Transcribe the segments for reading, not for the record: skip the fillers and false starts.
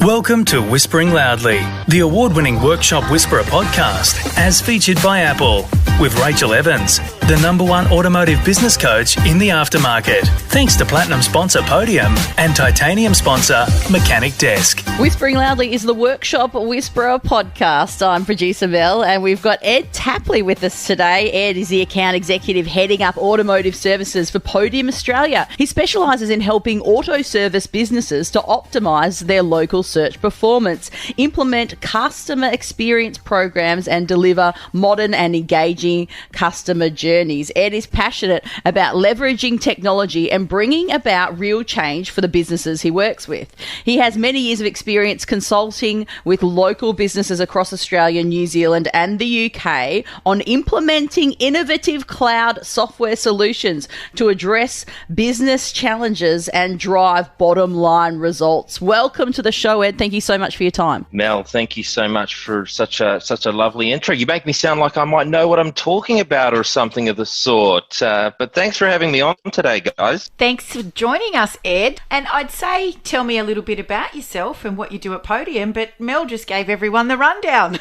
Welcome to Whispering Loudly, the award-winning Workshop Whisperer podcast, as featured by Apple, with Rachael Evans, the #1 automotive business coach in the aftermarket. Thanks to Platinum sponsor Podium and Titanium sponsor Mechanic Desk. Whispering Loudly is the Workshop Whisperer podcast. I'm producer Mel, and we've got Ed Tapley with us today. Ed is the account executive heading up automotive services for Podium Australia. He specialises in helping auto service businesses to optimise their local search performance, implement customer experience programs, and deliver modern and engaging customer journeys. Ed is passionate about leveraging technology and bringing about real change for the businesses he works with. He has many years of experience consulting with local businesses across Australia, New Zealand, and the UK on implementing innovative cloud software solutions to address business challenges and drive bottom line results. Welcome to the show, Ed. Thank you so much for your time. Mel, thank you so much for such a lovely intro. You make me sound like I might know what I'm talking about or something of the sort. But thanks for having me on today, guys. Thanks for joining us, Ed. And I'd say tell me a little bit about yourself and what you do at Podium, but Mel just gave everyone the rundown.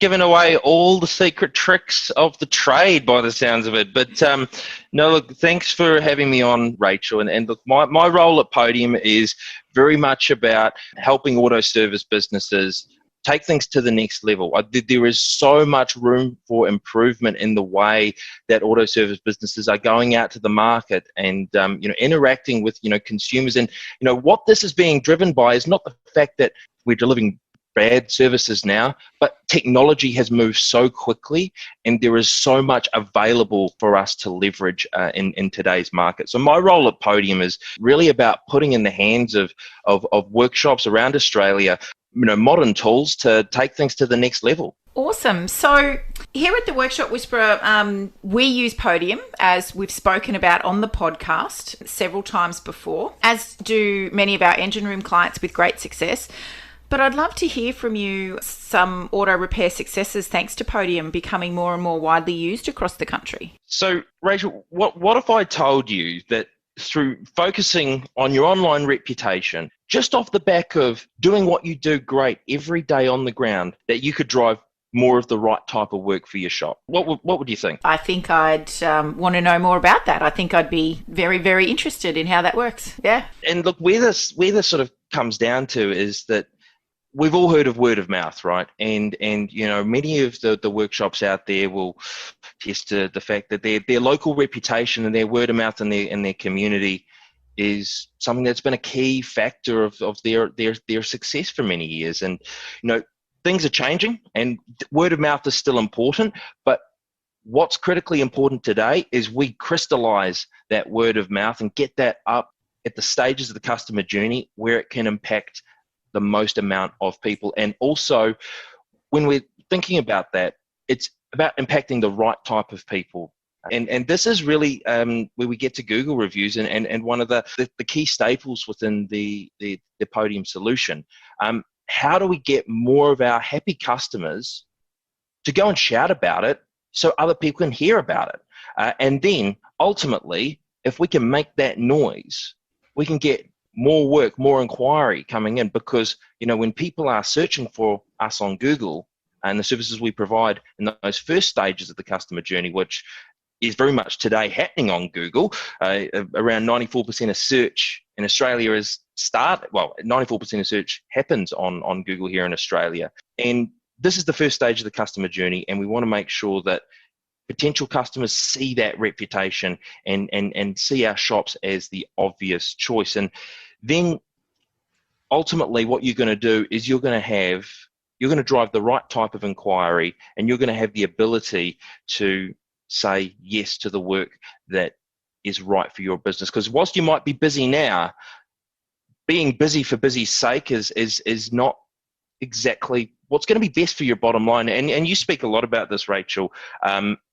Giving away all the secret tricks of the trade by the sounds of it. But no, look, thanks for having me on, Rachael. And look, my role at Podium is very much about helping auto service businesses take things to the next level. There is so much room for improvement in the way that auto service businesses are going out to the market and interacting with consumers. And what this is being driven by is not the fact that we're delivering bad services now, but technology has moved so quickly and there is so much available for us to leverage in today's market. So my role at Podium is really about putting in the hands of workshops around Australia modern tools to take things to the next level. Awesome. So here at the Workshop Whisperer, we use Podium, as we've spoken about on the podcast several times before, as do many of our engine room clients with great success. But I'd love to hear from you some auto repair successes thanks to Podium becoming more and more widely used across the country. So, Rachael, what if I told you that through focusing on your online reputation, just off the back of doing what you do great every day on the ground, that you could drive more of the right type of work for your shop? What would you think? I think I'd want to know more about that. I think I'd be very, very interested in how that works. Yeah. And look, where this sort of comes down to is that we've all heard of word of mouth, right? And many of the workshops out there will test the fact that their local reputation and their word of mouth in their community is something that's been a key factor of their success for many years. And things are changing, and word of mouth is still important, but what's critically important today is we crystallize that word of mouth and get that up at the stages of the customer journey where it can impact the most amount of people. And also, when we're thinking about that, it's about impacting the right type of people. And this is really where we get to Google reviews and one of the key staples within the Podium solution. How do we get more of our happy customers to go and shout about it so other people can hear about it? And then, ultimately, if we can make that noise, we can get more work, more inquiry coming in, because when people are searching for us on Google and the services we provide in those first stages of the customer journey, which is very much today happening on Google, around 94% of search in Australia is started. Well, 94% of search happens on Google here in Australia, and this is the first stage of the customer journey, and we want to make sure that potential customers see that reputation and see our shops as the obvious choice. And then ultimately what you're going to do is you're going to drive the right type of inquiry, and you're going to have the ability to say yes to the work that is right for your business. Because whilst you might be busy now, being busy for busy's sake is not exactly what's going to be best for your bottom line. And you speak a lot about this, Rachael,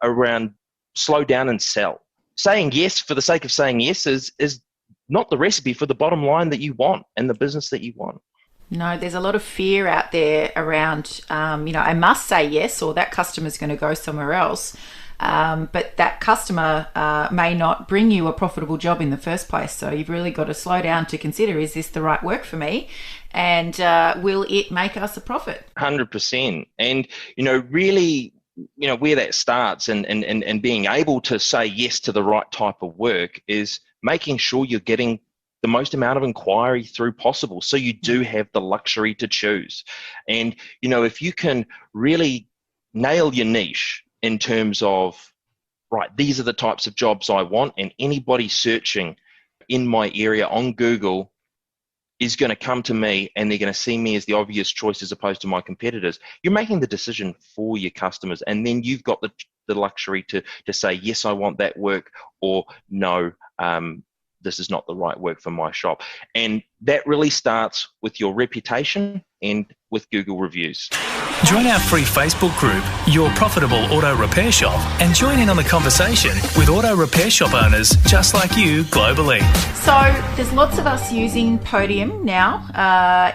around slow down and sell. Saying yes for the sake of saying yes is not the recipe for the bottom line that you want and the business that you want. No, there's a lot of fear out there around, I must say yes, or that customer's going to go somewhere else. but that customer may not bring you a profitable job in the first place. So you've really got to slow down to consider, is this the right work for me? And will it make us a profit? 100%. And, really, where that starts and being able to say yes to the right type of work is making sure you're getting the most amount of inquiry through possible, so you do have the luxury to choose. And if you can really nail your niche in terms of, right, these are the types of jobs I want, and anybody searching in my area on Google is going to come to me and they're going to see me as the obvious choice as opposed to my competitors, you're making the decision for your customers, and then you've got the luxury to say, yes, I want that work, or no, this is not the right work for my shop. And that really starts with your reputation and with Google reviews. Join our free Facebook group, Your Profitable Auto Repair Shop, and join in on the conversation with auto repair shop owners just like you globally. So there's lots of us using Podium now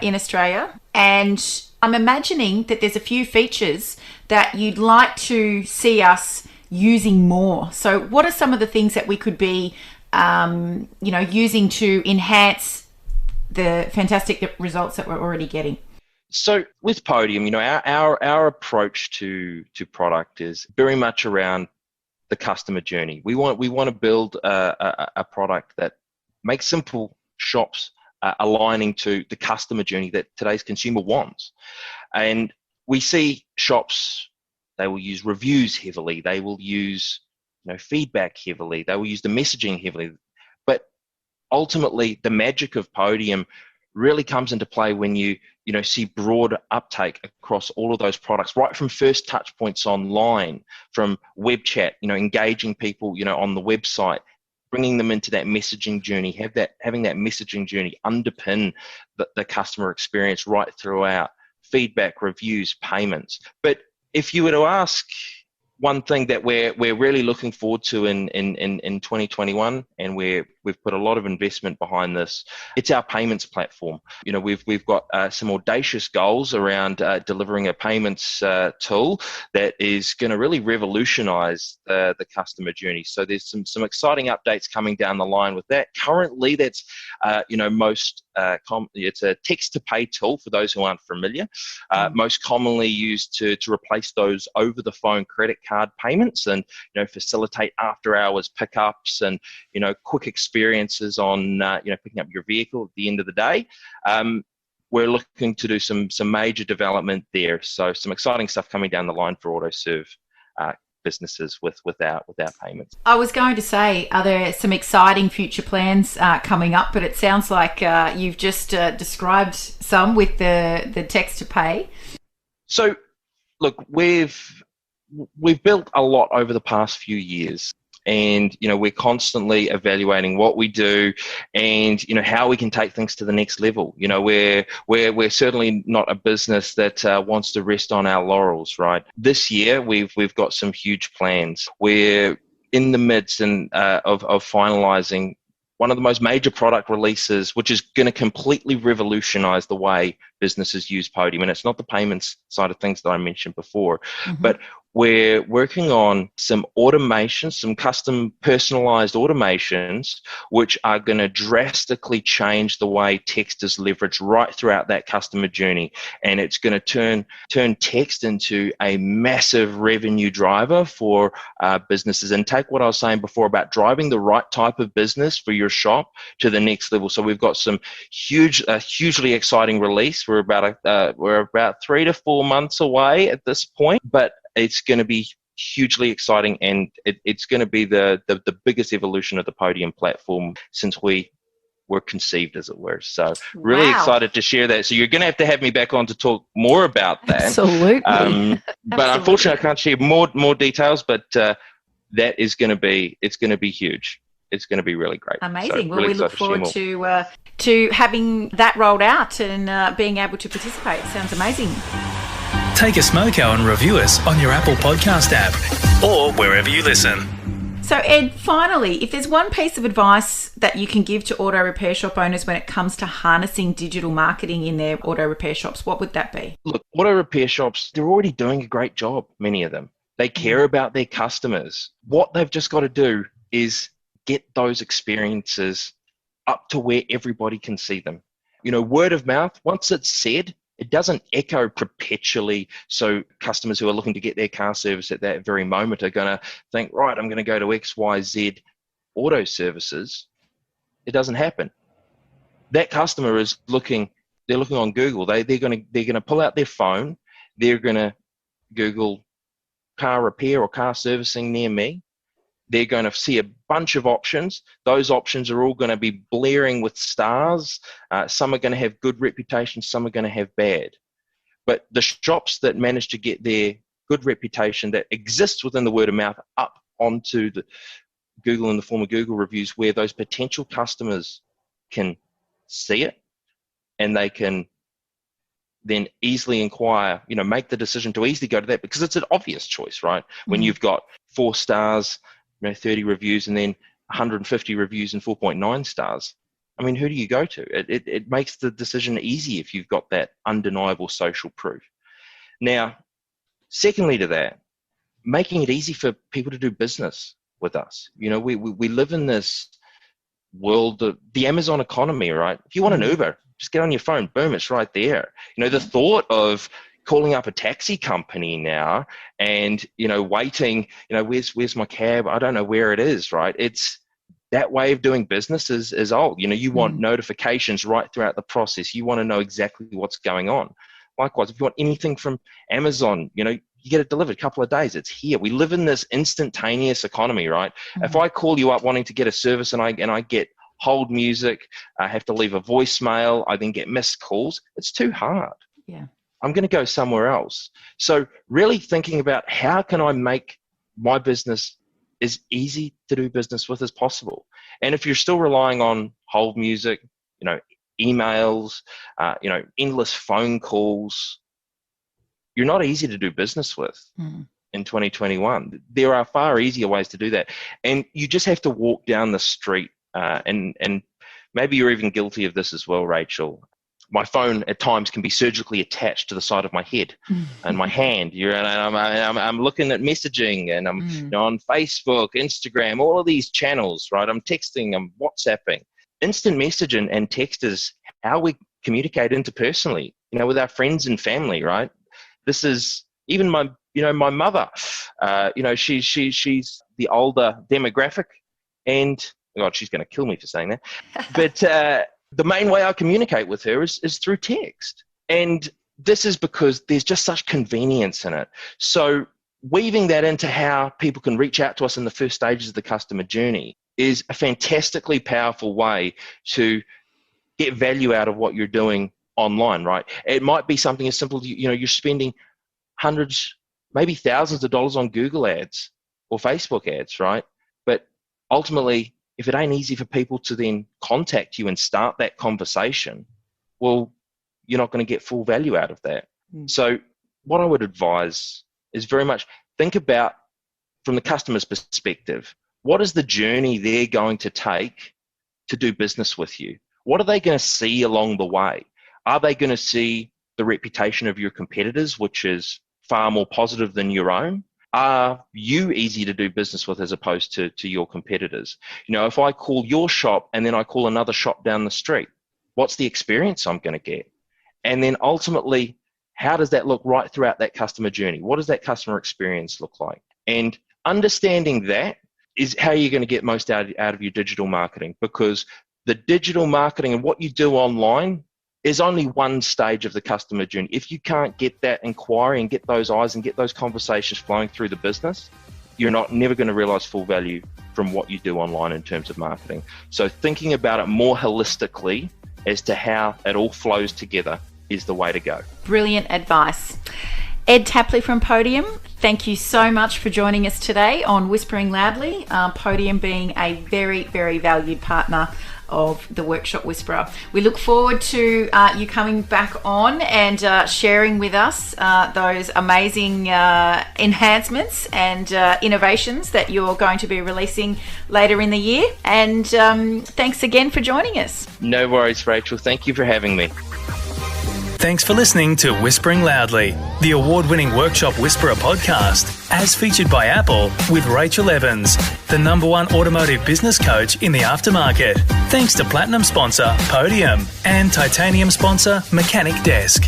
in Australia, and I'm imagining that there's a few features that you'd like to see us using more. So what are some of the things that we could be using to enhance the fantastic results that we're already getting? So with Podium, our approach to product is very much around the customer journey. We want to build a product that makes simple shops aligning to the customer journey that today's consumer wants. And we see shops, they will use reviews heavily, they will use feedback heavily, they will use the messaging heavily. But ultimately, the magic of Podium really comes into play when you see broad uptake across all of those products, right from first touch points online, from web chat, engaging people, on the website, bringing them into that messaging journey, having that messaging journey underpin the customer experience right throughout, feedback, reviews, payments. But if you were to ask one thing that we're really looking forward to in 2021, and we've put a lot of investment behind this, it's our payments platform. We've got some audacious goals around delivering a payments tool that is going to really revolutionize the customer journey. So there's some exciting updates coming down the line with that. Currently, that's it's a text-to-pay tool for those who aren't familiar. Most commonly used to replace those over-the-phone credit card payments, and facilitate after-hours pickups and quick experiences on picking up your vehicle at the end of the day. We're looking to do some major development there. So some exciting stuff coming down the line for AutoServe businesses with our payments. I was going to say, are there some exciting future plans coming up? But it sounds like you've just described some with the text to pay. So, look, we've built a lot over the past few years. And we're constantly evaluating what we do, and how we can take things to the next level. We're certainly not a business that wants to rest on our laurels, right? This year we've got some huge plans. We're in the midst of finalising one of the most major product releases, which is going to completely revolutionise the way businesses use Podium. And it's not the payments side of things that I mentioned before, but we're working on some automations, some custom personalized automations, which are going to drastically change the way text is leveraged right throughout that customer journey. And it's going to turn text into a massive revenue driver for businesses. And take what I was saying before about driving the right type of business for your shop to the next level. So we've got some hugely exciting release. We're about 3 to 4 months away at this point, but it's going to be hugely exciting, and it's going to be the biggest evolution of the Podium platform since we were conceived, as it were. So really excited to share that. So you're going to have me back on to talk more about that. Absolutely. But unfortunately, I can't share more details. But that is going to be huge. It's going to be really great. Amazing. So well, we look forward to having that rolled out and being able to participate. Sounds amazing. Take a smoko and review us on your Apple Podcast app or wherever you listen. So, Ed, finally, if there's one piece of advice that you can give to auto repair shop owners when it comes to harnessing digital marketing in their auto repair shops, what would that be? Look, auto repair shops, they're already doing a great job, many of them. They care about their customers. What they've just got to do is get those experiences up to where everybody can see them. Word of mouth, once it's said, it doesn't echo perpetually. So customers who are looking to get their car service at that very moment are going to think, right, I'm going to go to XYZ auto services. It doesn't happen. That customer is looking on Google. They're going to pull out their phone. They're going to Google car repair or car servicing near me. They're going to see a bunch of options. Those options are all going to be blaring with stars. Some are going to have good reputations, some are going to have bad. But the shops that manage to get their good reputation that exists within the word of mouth up onto the Google in the form of Google reviews, where those potential customers can see it and they can then easily inquire, make the decision to easily go to that, because it's an obvious choice, right? When you've got 4 stars, 30 reviews, and then 150 reviews and 4.9 stars. I mean, who do you go to? It makes the decision easy if you've got that undeniable social proof. Now, secondly to that, making it easy for people to do business with us. We live in this world of the Amazon economy, right? If you want an Uber, just get on your phone, boom, it's right there. The thought of calling up a taxi company now and, waiting, where's my cab? I don't know where it is, right? It's that way of doing business is old. You want notifications right throughout the process. You want to know exactly what's going on. Likewise, if you want anything from Amazon, you get it delivered a couple of days. It's here. We live in this instantaneous economy, right? If I call you up wanting to get a service and I get hold music, I have to leave a voicemail, I then get missed calls, it's too hard. Yeah. I'm going to go somewhere else. So really thinking about how can I make my business as easy to do business with as possible. And if you're still relying on hold music, emails, endless phone calls, you're not easy to do business with in 2021. There are far easier ways to do that. And you just have to walk down the street and maybe you're even guilty of this as well, Rachael. My phone at times can be surgically attached to the side of my head and my hand. I'm looking at messaging and I'm on Facebook, Instagram, all of these channels, right? I'm texting, I'm WhatsApping. Instant message and text is how we communicate interpersonally, with our friends and family, right? This is even my mother. She's the older demographic, and God, she's going to kill me for saying that. But the main way I communicate with her is through text. And this is because there's just such convenience in it. So weaving that into how people can reach out to us in the first stages of the customer journey is a fantastically powerful way to get value out of what you're doing online, right? It might be something as simple as, you're spending hundreds, maybe thousands of dollars on Google ads or Facebook ads, right? But ultimately, if it ain't easy for people to then contact you and start that conversation, well, you're not going to get full value out of that. So what I would advise is very much think about, from the customer's perspective, what is the journey they're going to take to do business with you? What are they going to see along the way? Are they going to see the reputation of your competitors, which is far more positive than your own? Are you easy to do business with as opposed to your competitors? If I call your shop and then I call another shop down the street, what's the experience I'm going to get? And then ultimately, how does that look right throughout that customer journey? What does that customer experience look like? And understanding that is how you're going to get most out of your digital marketing, because the digital marketing and what you do online is only one stage of the customer journey. If you can't get that inquiry and get those eyes and get those conversations flowing through the business, you're never going to realize full value from what you do online in terms of marketing. So thinking about it more holistically as to how it all flows together is the way to go. Brilliant advice. Ed Tapley from Podium, thank you so much for joining us today on Whispering Loudly, Podium being a very, very valued partner of the Workshop Whisperer. We look forward to you coming back on and sharing with us those amazing enhancements and innovations that you're going to be releasing later in the year. And thanks again for joining us. No worries, Rachael. Thank you for having me. Thanks for listening to Whispering Loudly, the award-winning Workshop Whisperer podcast, as featured by Apple with Rachael Evans, the #1 automotive business coach in the aftermarket. Thanks to Platinum sponsor Podium and Titanium sponsor Mechanic Desk.